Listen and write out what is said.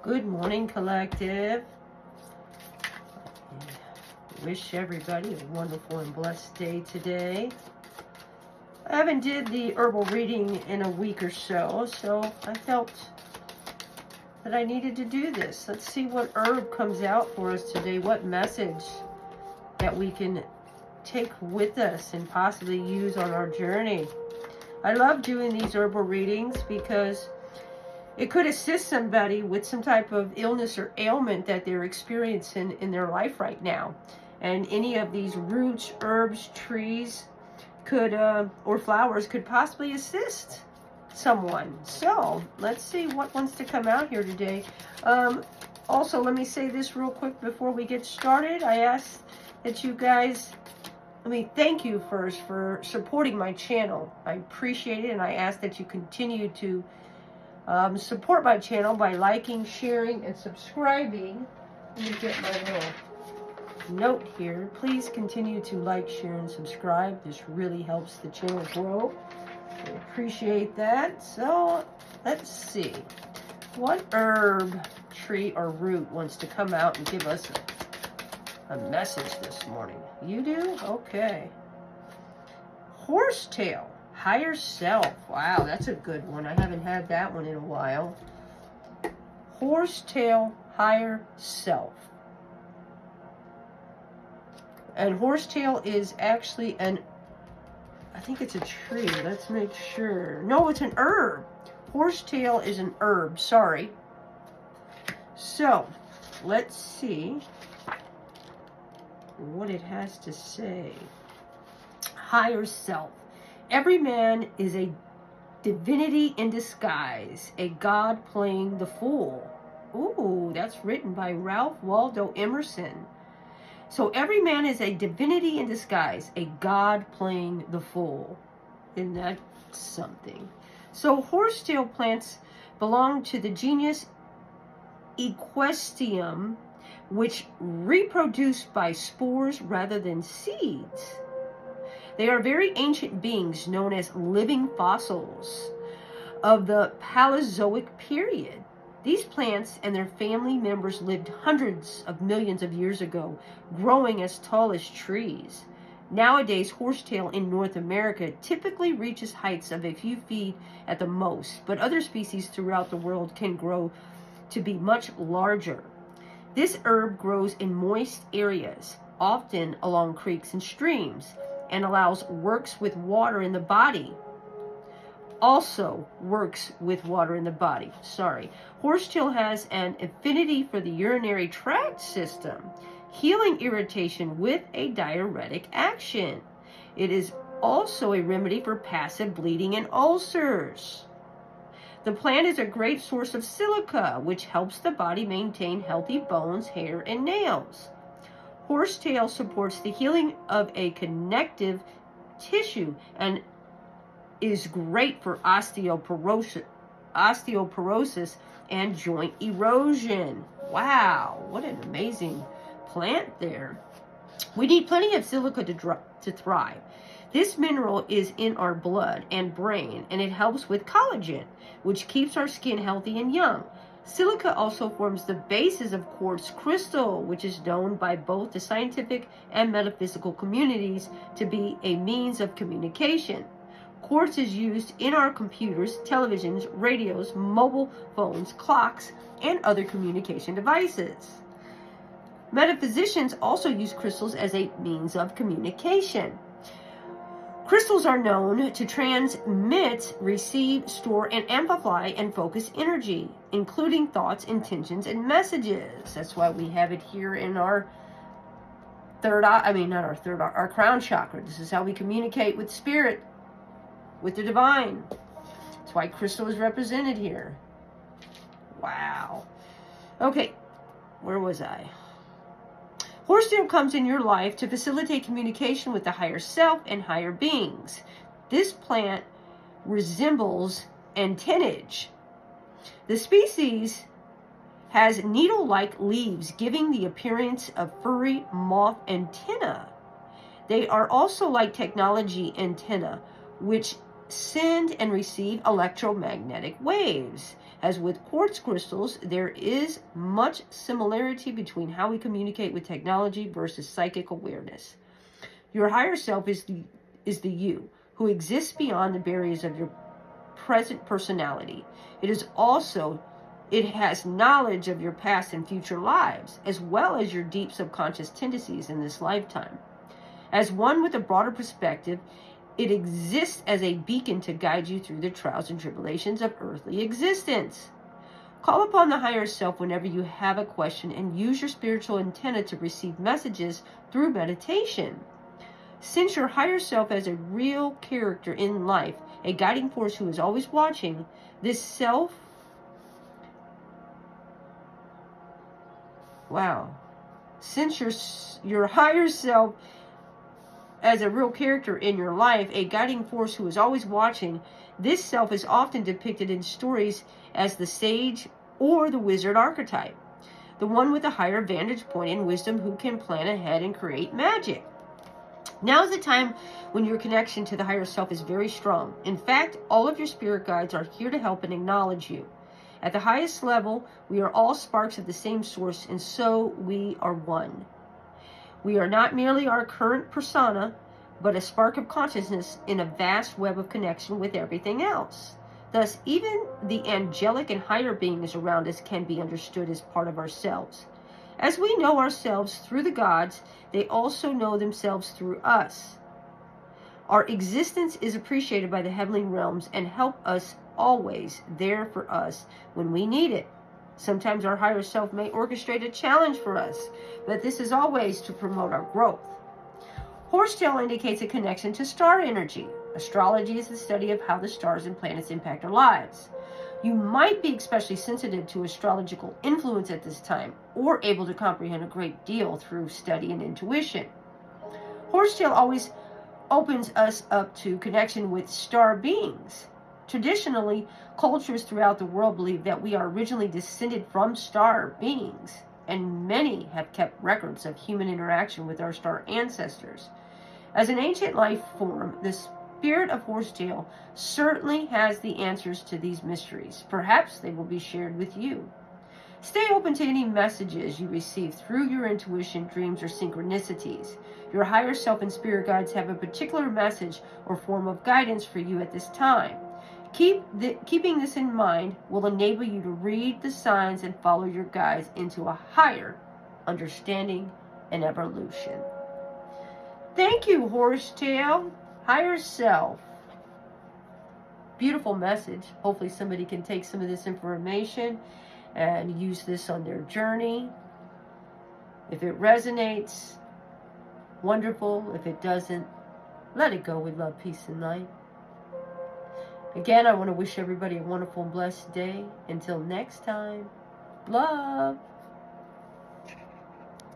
Good morning, collective. Wish everybody a wonderful and blessed day today. I haven't did the herbal reading in a week or so, so I felt that I needed to do this. Let's see what herb comes out for us today, what message that we can take with us and possibly use on our journey. I love doing these herbal readings because it could assist somebody with some type of illness or ailment that they're experiencing in their life right now. And any of these roots, herbs, trees could, or flowers could possibly assist someone. So let's see what wants to come out here today. Also, let me say this real quick before we get started. I ask that you guys, thank you first for supporting my channel. I appreciate it, and I ask that you continue to support my channel by liking, sharing, and subscribing. Let me get my little note here. Please continue to like, share, and subscribe. This really helps the channel grow. I appreciate that. So let's see what herb, tree, or root wants to come out and give us a message this morning. You do? Okay. Horsetail. Higher self. Wow, that's a good one. I haven't had that one in a while. Horsetail, higher self. And horsetail is actually I think it's a tree. Let's make sure. No, it's an herb. Horsetail is an herb. Sorry. So, let's see what it has to say. Higher self. Every man is a divinity in disguise, a god playing the fool. Ooh, that's written by Ralph Waldo Emerson. So every man is a divinity in disguise, a god playing the fool. Isn't that something? So horsetail plants belong to the genus Equisteum, which reproduce by spores rather than seeds. They are very ancient beings known as living fossils of the Paleozoic period. These plants and their family members lived hundreds of millions of years ago, growing as tall as trees. Nowadays, horsetail in North America typically reaches heights of a few feet at the most, but other species throughout the world can grow to be much larger. This herb grows in moist areas, often along creeks and streams, and works with water in the body. Horsetail has an affinity for the urinary tract system, healing irritation with a diuretic action. It is also a remedy for passive bleeding and ulcers. The plant is a great source of silica, which helps the body maintain healthy bones, hair, and nails. Horsetail supports the healing of a connective tissue and is great for osteoporosis and joint erosion. Wow, what an amazing plant there. We need plenty of silica to thrive. This mineral is in our blood and brain, and it helps with collagen, which keeps our skin healthy and young. Silica also forms the basis of quartz crystal, which is known by both the scientific and metaphysical communities to be a means of communication. Quartz is used in our computers, televisions, radios, mobile phones, clocks, and other communication devices. Metaphysicians also use crystals as a means of communication. Crystals are known to transmit, receive, store, and amplify and focus energy, including thoughts, intentions, and messages. That's why we have it here in our our crown chakra. This is how we communicate with spirit, with the divine. That's why crystal is represented here. Wow. Okay, where was I? Horsetail comes in your life to facilitate communication with the higher self and higher beings. This plant resembles antennage. The species has needle-like leaves, giving the appearance of furry moth antenna. They are also like technology antenna, which send and receive electromagnetic waves. As with quartz crystals, there is much similarity between how we communicate with technology versus psychic awareness. Your higher self is the you who exists beyond the barriers of your present personality. It has knowledge of your past and future lives, as well as your deep subconscious tendencies in this lifetime. As one with a broader perspective, it exists as a beacon to guide you through the trials and tribulations of earthly existence. Call upon the higher self whenever you have a question and use your spiritual antenna to receive messages through meditation. Since your higher self has a real character in life, a guiding force who is always watching, this self, since your higher self as a real character in your life, a guiding force who is always watching, this self is often depicted in stories as the sage or the wizard archetype, the one with a higher vantage point and wisdom who can plan ahead and create magic. Now is the time when your connection to the higher self is very strong. In fact, all of your spirit guides are here to help and acknowledge you. At the highest level, we are all sparks of the same source, and so we are one. We are not merely our current persona, but a spark of consciousness in a vast web of connection with everything else. Thus, even the angelic and higher beings around us can be understood as part of ourselves. As we know ourselves through the gods, they also know themselves through us. Our existence is appreciated by the heavenly realms and help us always there for us when we need it. Sometimes our higher self may orchestrate a challenge for us, but this is always to promote our growth. Horsetail indicates a connection to star energy. Astrology is the study of how the stars and planets impact our lives. You might be especially sensitive to astrological influence at this time, or able to comprehend a great deal through study and intuition. Horsetail always opens us up to connection with star beings. Traditionally, cultures throughout the world believe that we are originally descended from star beings, and many have kept records of human interaction with our star ancestors. As an ancient life form, the spirit of Horsetail certainly has the answers to these mysteries. Perhaps they will be shared with you. Stay open to any messages you receive through your intuition, dreams, or synchronicities. Your higher self and spirit guides have a particular message or form of guidance for you at this time. Keeping this in mind will enable you to read the signs and follow your guides into a higher understanding and evolution. Thank you, Horsetail. Higher self. Beautiful message. Hopefully somebody can take some of this information and use this on their journey. If it resonates, wonderful. If it doesn't, let it go with love, peace, and light. Again, I want to wish everybody a wonderful and blessed day. Until next time, love.